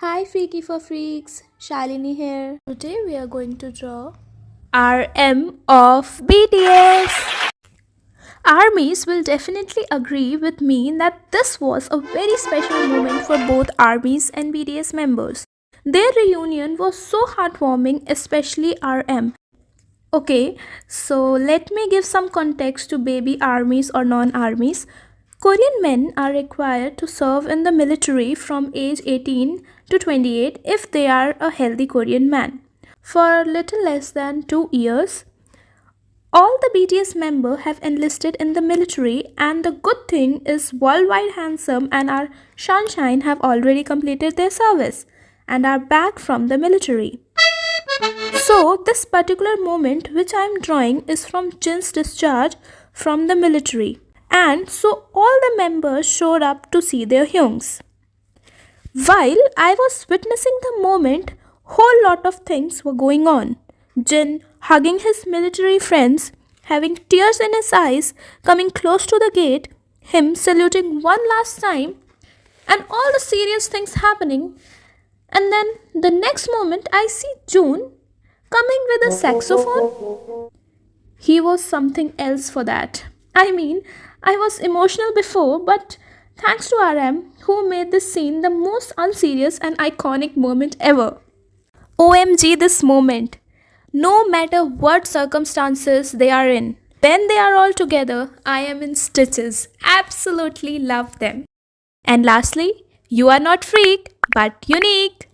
Hi Freaky for Freaks, Shalini here. Today we are going to draw RM of BTS. Armies will definitely agree with me that this was a very special moment for both armies and BTS members. Their reunion was so heartwarming, especially RM. Okay, so let me give some context to baby armies or non armies. Korean men are required to serve in the military from age 18 to 28 if they are a healthy Korean man. For a little less than 2 years, all the BTS members have enlisted in the military, and the good thing is Worldwide Handsome and our Sunshine have already completed their service and are back from the military. So, this particular moment which I am drawing is from Jin's discharge from the military. And so all the members showed up to see their Hyungs. While I was witnessing the moment, whole lot of things were going on. Jin hugging his military friends, having tears in his eyes, coming close to the gate, him saluting one last time, and all the serious things happening. And then the next moment I see June coming with a saxophone. He was something else for that. I mean, I was emotional before, but thanks to RM, who made this scene the most unserious and iconic moment ever. OMG, this moment. No matter what circumstances they are in, when they are all together, I am in stitches. Absolutely love them. And lastly, you are not freak, but unique.